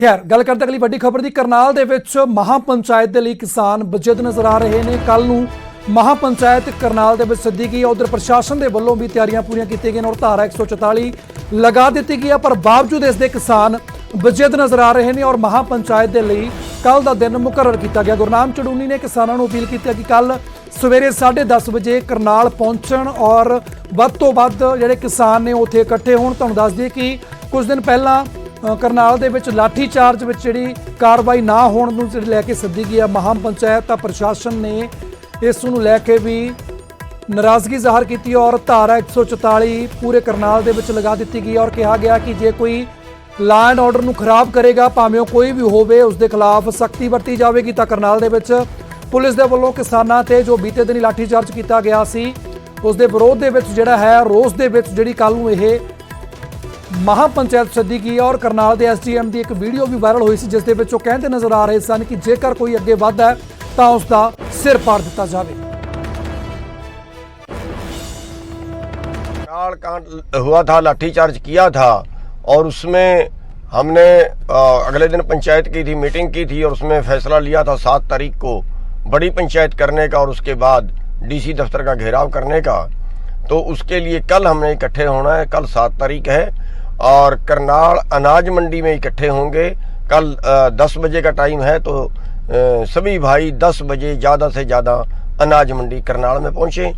खैर गल करते अगली वड्डी खबर की। करनाल दे विच महापंचायत दे लई किसान बजद नज़र आ रहे हैं। कल नूं महापंचायत करनाल दे विच सद्दी गई। उधर प्रशासन के वलों भी तैयारियां पूरीआं कीतीआं गईआं और धारा 144 लगा दी गई है, पर बावजूद इसके किसान बजद नज़र आ रहे हैं और महापंचायत के लिए कल का दिन मुकर्रर किया गया। गुरनाम चड़ूनी ने किसानों को अपील की कि कल सवेरे 10:30 बजे करनाल पहुंचण और वध तो वध जिहड़े किसान ने उत्थे इकट्ठे होण। तुहानूं दस दईए कि कुछ दिन पहला करनाल दे विच लाठी चार्ज विच जिहड़ी कार्रवाई ना होण नूं लैके सद्दी गई है महापंचायत। तां प्रशासन ने इस नूं लैके भी नाराज़गी जाहिर की और धारा 144 पूरे करनाल दे विच लगा दी गई और कहा गया कि जे कोई ला एंड ऑर्डर नूं खराब करेगा, भावें कोई भी होवे, उसके खिलाफ सख्ती वरती जाएगी। तां करनाल दे विच पुलिस दे वल्लों किसानां ते जो बीते दिन लाठी चार्ज किया गया सी उस दे विरोध दे विच जिहड़ा है रोस दे विच जिहड़ी कल नूं इह महापंचायत सद्दी गई और करनाल के SDM की एक वीडियो भी वायरल हुई सी जिस दे विच ओह कहते नज़र आ रहे सन कि जेकर कोई अगे वधदा है तां उसका सिर पाड़ दिता जाए। कांड हुआ था, लाठीचार्ज किया था और उसमें हमने अगले दिन पंचायत की थी, मीटिंग की थी और उसमें फैसला लिया था 7 तारीख को बड़ी पंचायत करने का और उसके बाद DC दफ्तर का घेराव करने का। तो उसके लिए कल हमने इकट्ठे होना है। कल 7 तारीख है और करनाल अनाज मंडी में इकट्ठे होंगे। कल 10 बजे का टाइम है, तो सभी भाई 10 बजे ज़्यादा से ज़्यादा अनाज मंडी करनाल में पहुँचें।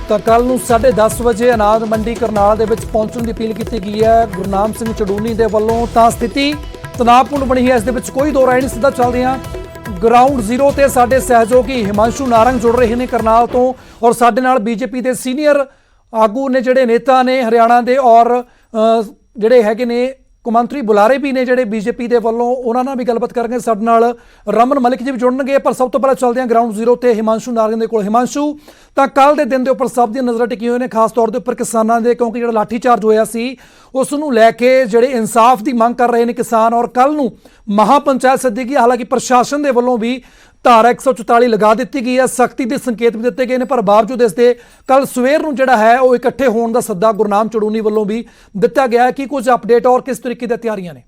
तो कल नूं 10:30 बजे अनाज मंडी करनाल दे विच पहुंचण की अपील की गई है गुरनाम सिंह चड़ूनी दे वल्लों। तां स्थिति तनावपूर्ण बनी है, इस दे विच कोई दो राय नहीं। सीधा चलदे हां ग्राउंड जीरो ते साडे सहयोगी हिमांशु नारंग जुड़ रहे हैं करनाल तो और साडे नाल बीजेपी के सीनियर आगू ने जिहड़े नेता ने हरियाणा के और जिहड़े हैगे ने कौमांतरी बुलारे भी ने जिहड़े बीजेपी के वल्लों, उन्हां नाल भी गलबात करांगे। साडे नाल रमन मलिक जी भी जुड़नगे, पर सब तो पहले चलते हैं ग्राउंड जीरो ते हिमांशु नारंग दे कोल। हिमांशु, तां कल के दिन के उपर सब दी नज़र टिकी हुई ने, खास तौर के उपर किसानां दे, क्योंकि जिहड़ा लाठी चार्ज होया सी उस नूं लैके जिहड़े इंसाफ की मंग कर रहे हैं किसान और कल नूं महापंचायत सद्दी गई। हालांकि प्रशासन के वल्लों भी धारा 144 लगा दी गई है, सख्ती के संकेत भी दिते गए हैं, पर बावजूद इसके कल सवेर नूं जिहड़ा है वो इकट्ठे होने का सद्दा गुरनाम चड़ूनी वल्लों भी दिता गया है। कि कुछ अपडेट और किस तरीके की तैयारियां ने?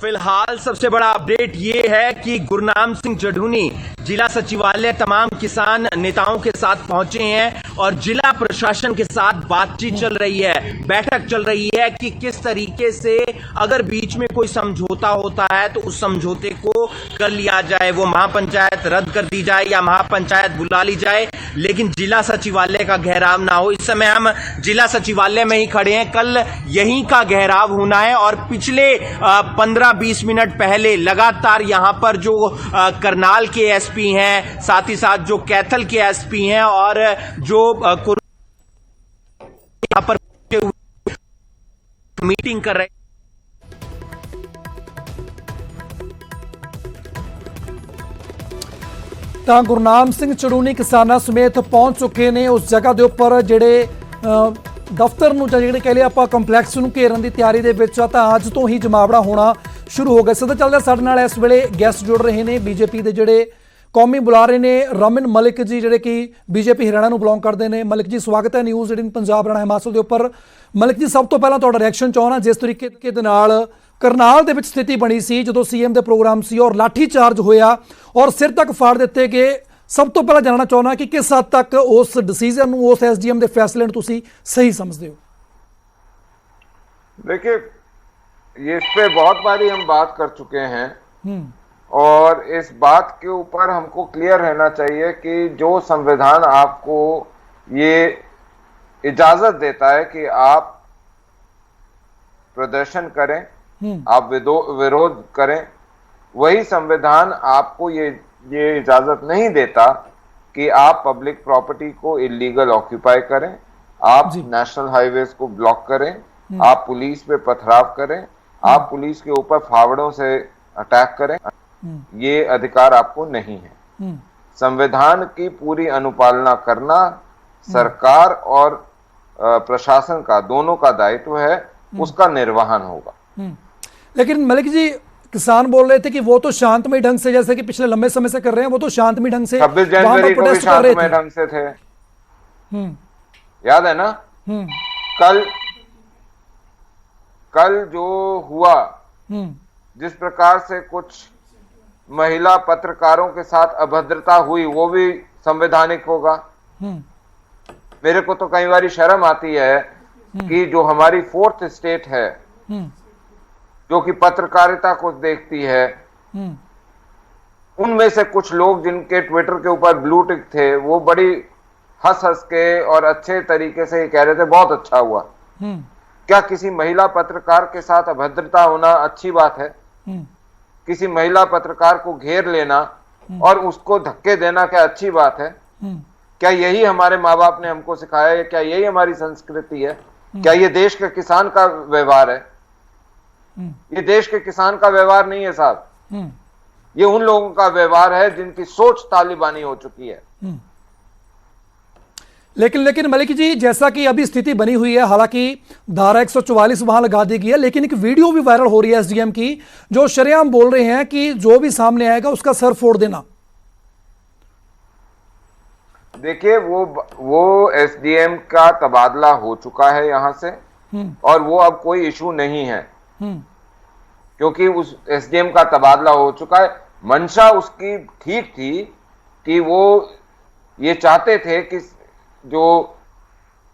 फिलहाल सबसे बड़ा अपडेट ये है कि गुरनाम सिंह चड़ूनी जिला सचिवालय तमाम किसान नेताओं के साथ पहुंचे हैं और जिला प्रशासन के साथ बातचीत चल रही है, बैठक चल रही है कि किस तरीके से अगर बीच में कोई समझौता होता है तो उस समझौते को कर लिया जाए, वो महापंचायत रद्द कर दी जाए या महापंचायत बुला ली जाए, लेकिन जिला सचिवालय का घेराव ना हो। इस समय हम जिला सचिवालय में ही खड़े हैं, कल यहीं का घेराव होना है और पिछले 15-20 मिनट पहले लगातार यहां पर जो करनाल के SP हैं, साथ ही साथ जो कैथल के SP हैं और जो यहां पर मीटिंग कर रहे हैं। तां गुरनाम सिंह चड़ूनी किसानां समेत पहुंच चुके ने उस जगह के उपर जिहड़े दफ्तर नूं जिहड़े कह लिया आपां कंपलैक्स नूं घेरन की तैयारी दे विच तां अज तो ही जमावड़ा होना शुरू हो गया। सीधा चलदा साडे नाल इस वेले गैस्ट जुड़ रहे हैं बीजेपी के जिहड़े कौमी बुलारे ने रमन मलिक जी, जिहड़े कि बीजेपी हरियाणा नूं बिलोंग करते हैं। मलिक जी स्वागत है न्यूज़ 18 पंजाब हरियाणा हिमाचल के उपर। मलिक जी सब तो पहला तुहाडा रिएक्शन चाहना जिस तरीके के नाल करनाल दे विच स्थिति बनी सी जदों CM दे प्रोग्राम सी और लाठी चार्ज होया और सिर तक फाड़ दिते गए, सब तो पहला जानना चाहना कि किस हद तक उस डिसीजन नूं उस SDM दे फैसले नूं तुसीं सही समझते हो? देखिए, ये इस पे बहुत बारी हम बात कर चुके हैं और इस बात के ऊपर हमको क्लियर रहना चाहिए कि जो संविधान आपको ये इजाजत देता है कि आप प्रदर्शन करें, आप विरोध करें, वही संविधान आपको ये इजाजत नहीं देता कि आप पब्लिक प्रॉपर्टी को इलीगल ऑक्यूपाई करें, आप नेशनल हाईवेज को ब्लॉक करें, आप पुलिस पे पथराव करें, आप पुलिस के ऊपर फावड़ों से अटैक करें। ये अधिकार आपको नहीं है। संविधान की पूरी अनुपालना करना सरकार और प्रशासन का दोनों का दायित्व है, उसका निर्वहन होगा। लेकिन मलिक जी, किसान बोल रहे थे कि वो तो शांतमय ढंग से, जैसे कि पिछले लंबे समय से कर रहे हैं, वो तो शांतमय ढंग से 26 जनवरी को भी शांतमय ढंग से थे। याद है ना? कल जो हुआ, जिस प्रकार से कुछ महिला पत्रकारों के साथ अभद्रता हुई, वो भी संवैधानिक होगा। मेरे को तो कई बार शर्म आती है कि जो हमारी फोर्थ स्टेट है, जो कि पत्रकारिता को देखती है, उनमें से कुछ लोग जिनके ट्विटर के ऊपर ब्लू टिक थे, वो बड़ी हंस हंस के और अच्छे तरीके से कह रहे थे बहुत अच्छा हुआ। क्या किसी महिला पत्रकार के साथ अभद्रता होना अच्छी बात है? किसी महिला पत्रकार को घेर लेना और उसको धक्के देना क्या अच्छी बात है? क्या यही हमारे माँ बाप ने हमको सिखाया है? क्या यही हमारी संस्कृति है? क्या ये देश के किसान का व्यवहार है? ये देश के किसान का व्यवहार नहीं है साहब, ये उन लोगों का व्यवहार है जिनकी सोच तालिबानी हो चुकी है। लेकिन मलिक जी, जैसा कि अभी स्थिति बनी हुई है, हालांकि धारा 144 वहां लगा दी गई है, लेकिन एक वीडियो भी वायरल हो रही है एसडीएम की, जो शरेआम बोल रहे हैं कि जो भी सामने आएगा उसका सर फोड़ देना। देखिए, वो एसडीएम का तबादला हो चुका है यहां से, और वो अब कोई इशू नहीं है, क्योंकि उस एसडीएम का तबादला हो चुका है। मंशा उसकी ठीक थी कि वो ये चाहते थे कि जो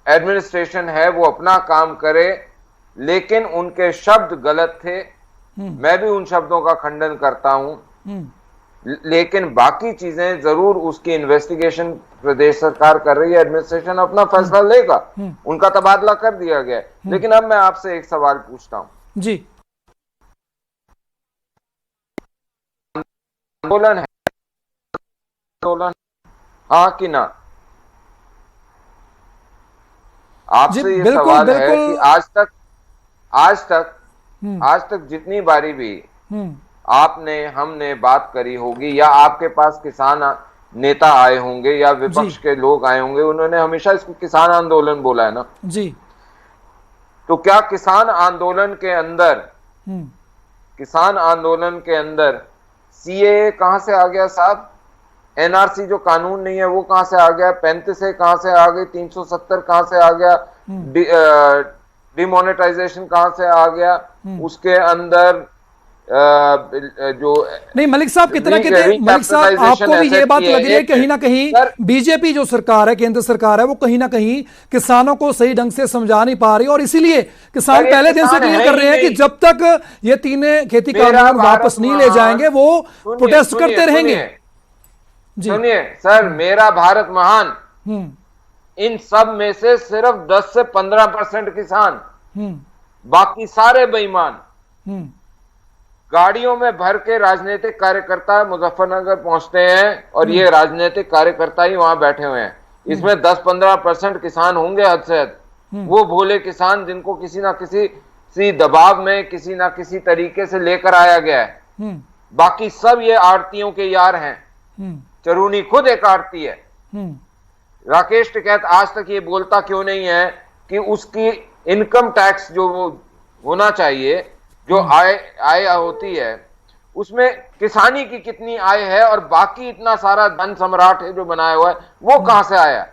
एडमिनिस्ट्रेशन है वो अपना काम करे, लेकिन उनके शब्द गलत थे। मैं भी उन शब्दों का खंडन करता हूं, लेकिन बाकी चीजें जरूर उसकी इन्वेस्टिगेशन प्रदेश सरकार कर रही है, एडमिनिस्ट्रेशन अपना फैसला लेगा। उनका तबादला कर दिया गया है। लेकिन अब मैं आपसे एक सवाल पूछता हूं जी, आंदोलन है, आंदोलन हाँ कि ना? आपसे ये सवाल है कि आज तक जितनी बारी भी हमने बात करी होगी, या आपके पास किसान नेता आए होंगे या विपक्ष के लोग आए होंगे, उन्होंने हमेशा इसको किसान आंदोलन बोला है ना जी। तो क्या किसान आंदोलन के अंदर सीएए कहां से आ गया साहब? एनआरसी जो कानून नहीं है वो कहां से आ गया? 35 कहां से आ गई? 370 कहां से आ गया? डिमोनेटाइजेशन कहां से आ गया? उसके अंदर जो नहीं, मलिक साहब कितना कहते, मलिक साहब आपको भी ये बात लग रही है कहीं ना कहीं बीजेपी जो सरकार है, केंद्र सरकार है, वो कहीं ना कहीं किसानों को सही ढंग से समझा नहीं पा रही, और इसीलिए किसान पहले दिन से क्लियर कर रहे हैं कि जब तक ये तीन खेती कानून वापस नहीं ले जाएंगे वो प्रोटेस्ट करते रहेंगे। सुनिए सर, मेरा भारत महान, इन सब में से सिर्फ 10 से 15% किसान, बाकी सारे बेईमान। गाड़ियों में भर के राजनीतिक कार्यकर्ता मुजफ्फरनगर पहुंचते हैं, और ये राजनीतिक कार्यकर्ता ही वहां बैठे हुए हैं। इसमें 10-15% किसान होंगे हद से हद, वो भोले किसान जिनको किसी ना किसी दबाव में किसी ना किसी तरीके से लेकर आया गया है। बाकी सब ये आड़तियों के यार हैं। चरूनी खुद एक आड़ती है। राकेश टिकैत आज तक ये बोलता क्यों नहीं है कि उसकी इनकम टैक्स जो होना चाहिए, जो आय होती है, उसमें किसानी की कितनी आय है, और बाकी इतना सारा धन सम्राट है जो बनाया हुआ है, वो कहां से आया?